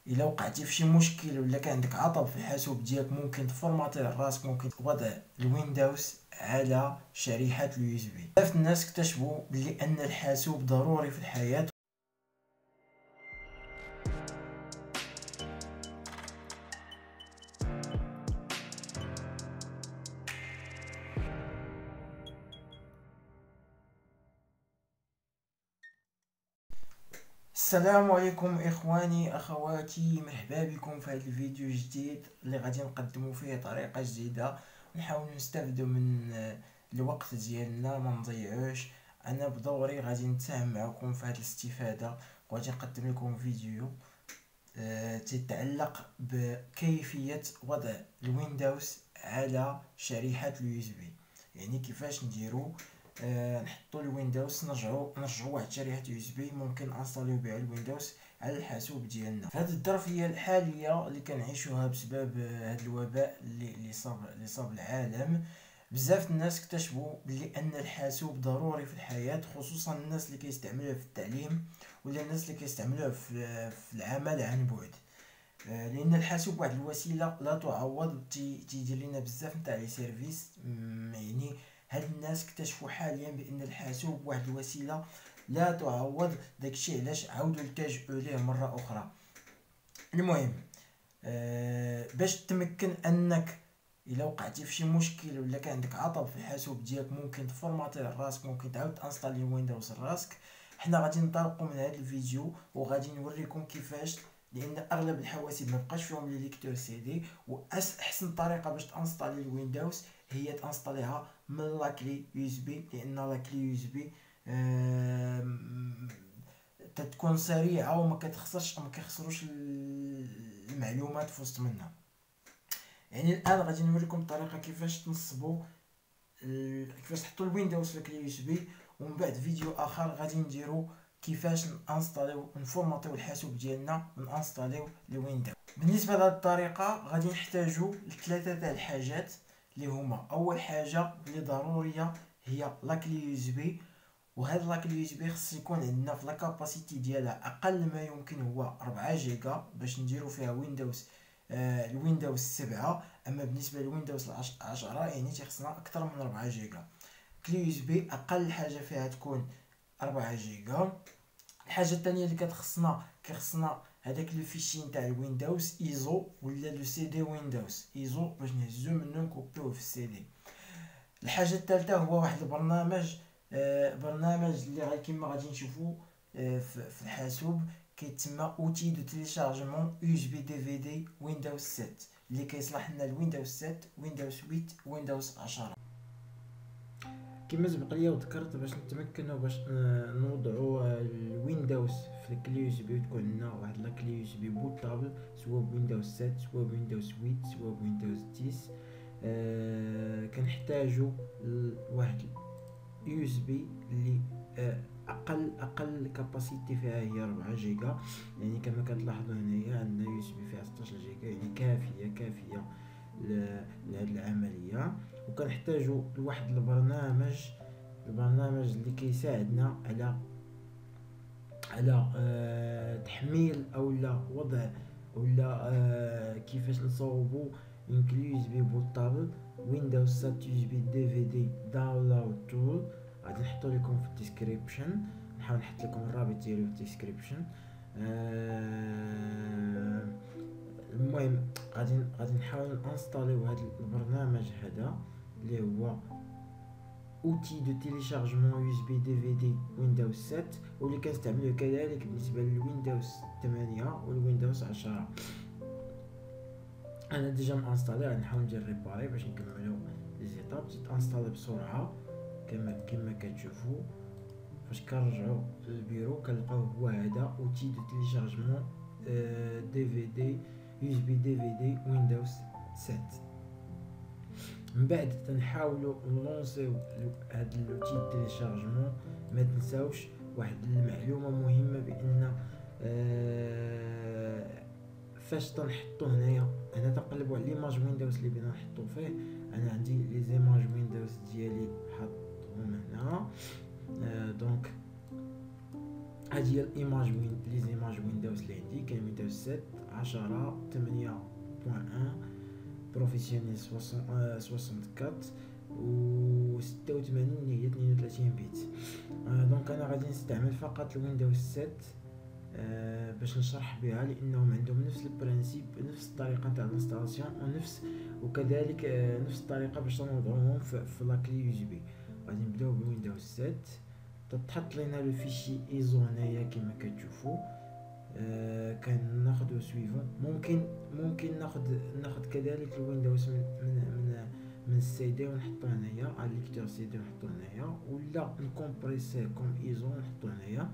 الا وقعتي في شي مشكل ولا كان عندك عطب في الحاسوب ديالك، ممكن تفورماتي راسك، ممكن وضع الويندوز على شريحه اليو اس بي. بزاف الناس اكتشفوا بلي ان الحاسوب ضروري في الحياه. السلام عليكم اخواني اخواتي، مرحبا بكم في هذا الفيديو الجديد اللي غادي نقدموا فيه طريقه جديده نحاول نستافدوا من الوقت ديالنا، ما نضيعوش. انا بدوري غادي نتساهم معكم في هذه الاستفاده، وغادي نقدم لكم فيديو تتعلق بكيفيه وضع الويندوز على شريحه اليو اس بي. يعني كيفاش نديرو نحطوا الويندوز، نرجعوا واحد شريحه يو اس بي ممكن انستاليو بها الويندوز على الحاسوب ديالنا. في هذه الظرفيه الحاليه اللي كنعيشوها بسبب هذا الوباء اللي صاب العالم، بزاف الناس اكتشفوا بلي ان الحاسوب ضروري في الحياه، خصوصا الناس اللي كيستعملوه في التعليم ولا الناس اللي كيستعملوه في العمل عن بعد. لان الحاسوب واحد الوسيله لا تعوض، تيدير لنا بزاف نتاع لي سيرفيس. يعني هاد الناس اكتشفوا حاليا بان الحاسوب واحد الوسيله لا تعوض، داكشي علاش عاودوا التجؤوا ليه مره اخرى. المهم باش تمكن انك الا وقعتي في شي مشكل ولا كان عندك عطب في الحاسوب ديالك، ممكن تفورماتي راسك، ممكن تعاود تانستالي ويندوز راسك. حنا غادي ننطلقوا من هذا الفيديو وغادي نوريكم كيفاش، لان اغلب الحواسيب ما بقاش فيهم لي ليكتور سي دي، واحسن طريقه باش تانستالي الويندوز هي تانستاليها من لاكلي يو اس بي، لان لاكلي يو اس بي تتكون سريعه وما كيخسروش المعلومات في وسط منها. يعني الان غادي نوريكم الطريقه كيفاش تنصبوا كيفاش تحطوا الويندوز في الكلي يو اس بي، ومن بعد فيديو اخر غادي نديرو كيفاش نانستاليو نفورماتيو الحاسوب ديالنا ونانستاليو الويندوز. بالنسبه لهاد الطريقه غادي نحتاجو لثلاثه تاع الحاجات اللي هما: اول حاجه اللي ضروريه هي لاكلي يو اس بي، وهاد لاكلي يو اس بي خص يكون عندنا في لاكاباسيتي ديالها اقل ما يمكن هو 4 جيجا باش نديرو فيها ويندوز الويندوز 7. اما بالنسبه للويندوز 10 يعني تيخصنا اكثر من 4 جيجا. كلي يو اس بي اقل حاجه فيها تكون 4 جيجا. الحاجه الثانيه اللي كيخصنا هذاك لو فيشي نتاع الويندوز ايزو ولا لو سي دي ويندوز ايزو باش نهزو منه نكوبيوه في السي دي. الحاجه الثالثه هو واحد البرنامج، برنامج اللي كيما غادي نشوفوا في الحاسوب، كيتسمى اوتي دو تيليشارجمون يو اس بي دي في دي ويندوز 7 اللي كيصلح لنا الويندوز 7 ويندوز 8 ويندوز 10. كما سبق ليا وذكرت، باش نتمكنوا باش نوضعوا الويندوز في الكلي يو اس بي، تكون عندنا واحد لا كلي يو اس بي بوتابل، سواء بويندوز 7 سواء بويندوز 8 سواء بويندوز 10. كنحتاجوا واحد يو اس بي اللي اقل كاباسيتي فيها هي 4 جيجا. يعني كما كتلاحظوا هنايا عندنا يو اس بي فيها 16 جيجا، يعني كافيه لهاد العمليه. وكنحتاجوا لواحد البرنامج اللي كيساعدنا على تحميل اولا وضع ولا كيفاش نصاوبوا ان كلي يو اس بي بورتابل ويندوز 7 يو اس بي دي في دي داونلود تول. غادي نحطو لكم في الديسكريبشن، نحاول نحط لكم الرابط ديالو في الديسكريبشن. المهم غادي نحاول انستاليو هذا البرنامج هذا اللي هو اوتي دو تيليشارجمون يو اس بي دي في دي ويندوز 7، واللي كنستعملوه كذلك بالنسبه للويندوز 8 والويندوز 10. انا ديجا مانستالي، غادي نحاول ندير ريباري باش نكملو لي زيتاب. تانستالي بسرعه كما كتشوفوا. فاش كنرجعوا للبيرو كنلقاو هو هذا اوتي دو تيليشارجمون دي في دي يو اس بي دي في دي ويندوز 7. من بعد تنحاولوا نلونسيو هاد لوتي دو تيليشارجمون. ما تنساوش واحد المعلومه مهمه، بان فاش تنحطو هنا تنقلبوا على ليماج ويندوز اللي بغينا نحطو فيه. انا عندي لي زيماج ويندوز ديالي حطهم هنا. دونك هادي هي الايماج لي زيماج ويندوز اللي عندي. كاين ويندوز 7 10 8.1 بروفيسيونيل 64 و 86 اللي هي 32 بيت. دونك انا غادي نستعمل فقط الويندوز 7 باش نشرح بها، لانهم عندهم نفس البرانسيب، نفس الطريقه تاع الانستالاسيون وكذلك نفس الطريقه باش نوضعوهم في لاكلي يو جي بي. غادي نبداو بويندوز 7. تتحط لينا لو فيشي ايزو هنايا كما كتشوفوا. كناخذ سويفون. ممكن ناخذ كذلك الويندوز من السي دي ونحطو هنايا على ليكتور سي دي ونحطو هنايا، ولا نكومبريسيه كوم ايزو ونحطو هنايا.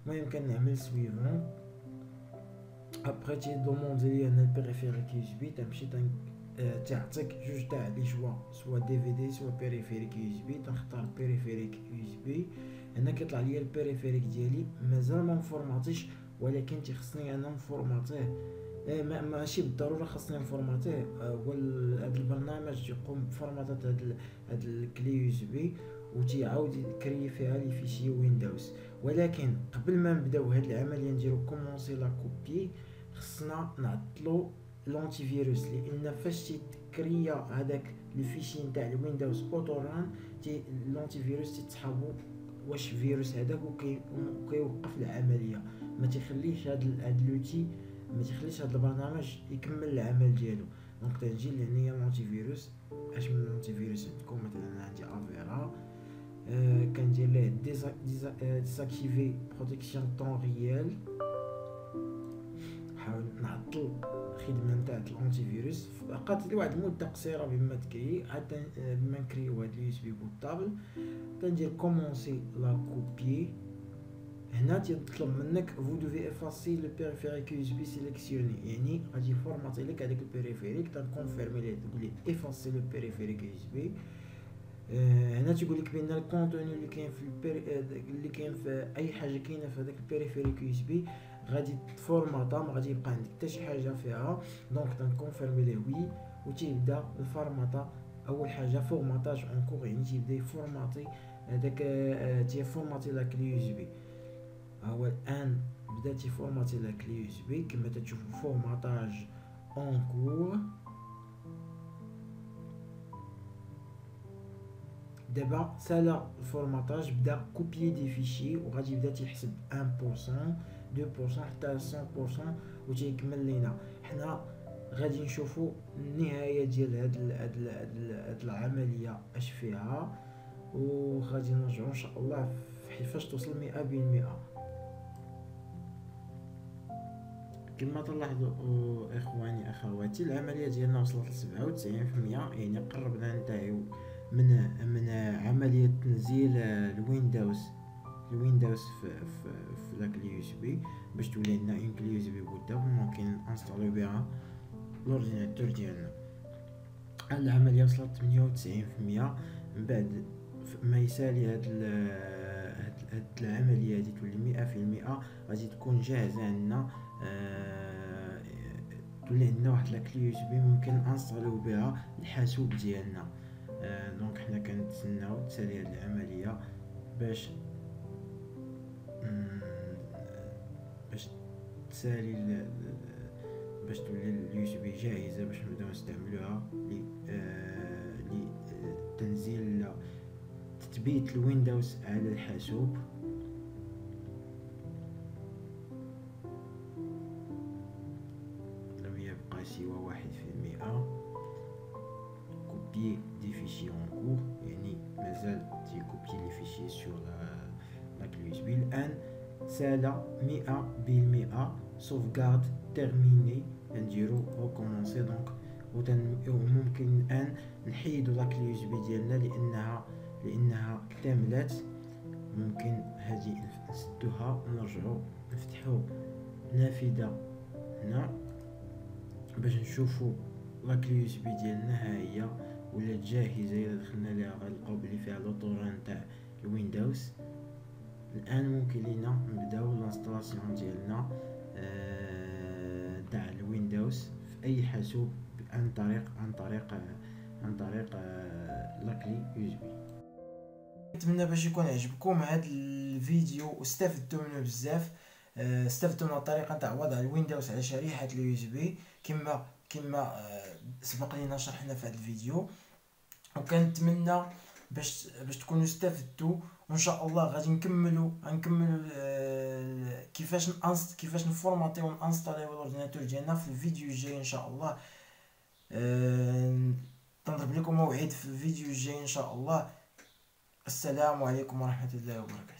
المهم كنعمل سويفون. ابري تيدوموندي لي انا البيريفيريك يو جي بي، تمشي تعطيك جوج تاع لي شوا، سوا دي في دي سوا بيريفيريك يو جي بي. تنختار بيريفيريك يو جي بي. هنا كيطلع لي البيريفيريك ديالي مازال ما مفورماتيش، ولكن تيخصني انا نفورماتيه. ماشي بالضروره خاصني نفورماتيه، هو هذا البرنامج يقوم بفورماتات هاد الكلي يو جي بي وتيعاود يكري فيها لي فيشي ويندوز. ولكن قبل ما نبداو هاد العمليه نديرو كومونسي لا كوبي، خصنا نعطلو لونتي فيروس، لان فاش تيكريا هذاك الفيشي نتاع الويندوز اوتوران لونتي فيروس تيتسحبو واش فيروس هذاك وكيوقف العمليه، ما تيخليش هاد لوتي، ما تيخليش هاد البرنامج يكمل العمل ديالو. دونك تنجي لهنايا لونتي فيروس. اش من لونتي فيروس عندكم؟ مثلا عندي افيرا. كندير ليه ديزاكتيفي بروتيكسيون طون ريال. نحاول نعطل الخدمه نتاع الانتي فيروس فقط لواحد المده قصيره بما تكري، حتى بما نكريو هاد اليو اس بي بورتابل. كندير كومونسي لا كوبي. هنا تيطلب منك vous devez effacer le périphérique USB sélectionné، يعني غادي يفورماتي لك هذاك البيريفيريك. تنكونفيرمي ليه تقول لي effacer le périphérique USB. هنا تيقول لك بان الكونتوني اللي كاين في اللي كاين في اي حاجه كاينه في هذاك البيريفيريك يو اس بي غادي تفورماطا، ما غادي يبقى عندك حتى شي حاجه فيها. دونك تنكونفيرمي ليه وي، وتيبدا الفورماطا. اول حاجه فورماتاج اون كور، يعني تيبدا يفورماتي هذاك تيفورماتي لا كلي يو اس بي. هو الان بدا تيفورماتي لا كلي يو اس بي كما تشوفوا، فورماتاج اون كور. دابا سالا الفورماتاج، بدا كوبيي دي فيشي وغادي يبدا تيحسب 1% 2% حتى 100%، وتيكمل لينا. حنا غادي نشوفوا النهايه ديال هاد العمليه اش فيها، وغادي نرجعوا ان شاء الله فاش توصل 100%. كما تلاحظوا اخواني اخواتي، العمليه ديالنا وصلت ل 97%، يعني قربنا ننتهيو من عمليه تنزيل الويندوز في لا كلي يو اس بي باش تولي لنا اون كلي يو اس بي بورتابل ممكن انستاليو بها لورديناتور ديالنا. العمليه وصلت 98%. من بعد ما يسالي هاد العمليه هادي تولي 100%، غادي تكون جاهزه عندنا. تولي عندنا واحد لا كلي يو اس بي ممكن انستاليو بها الحاسوب ديالنا. دونك حنا كنتسناو تسالي هاد العمليه باش تسالي باش تولي اليو اس بي جاهزه باش نبداو نستعملوها لتنزيل تثبيت الويندوز على الحاسوب. لم يبقى سوى 1%. كوبي دي فيشي اون كور، يعني مازال تيكوبي لي فيشي سور لا كلي يو اس بي. الان سالا 100%. sauvegarde terminé. نديرو ريكومونسي. دونك وممكن الان نحيدو لا كلي يو اس بي ديالنا لانها اكتملت. ممكن هذه نسدوها ونرجعو نفتحو نافذه هنا باش نشوفو لا كلي يو اس بي ديالنا. ها هي ولات جاهزه. الا دخلنا ليها غنلقاو بلي فيها لوطوران تاع الويندوز. الان ممكن لينا نبداو الانستالاسيون ديالنا تاع الويندوز في اي حاسوب عن طريق لا كلي يو اس بي. نتمنى باش يكون عجبكم هذا الفيديو واستفدتوا منه بزاف. استفدتوا من الطريقه تاع وضع الويندوز على شريحه اليو اس بي كما سبق لينا شرحنا في هذا الفيديو. وكنتمنى باش تكونوا استفدتوا، وان شاء الله غادي نكملوا كيفاش نفورماتيو ونانستاليو الاورديناتور ديالنا في الفيديو الجاي ان شاء الله. تنضرب لكم موعد في الفيديو الجاي ان شاء الله. السلام عليكم ورحمة الله وبركاته.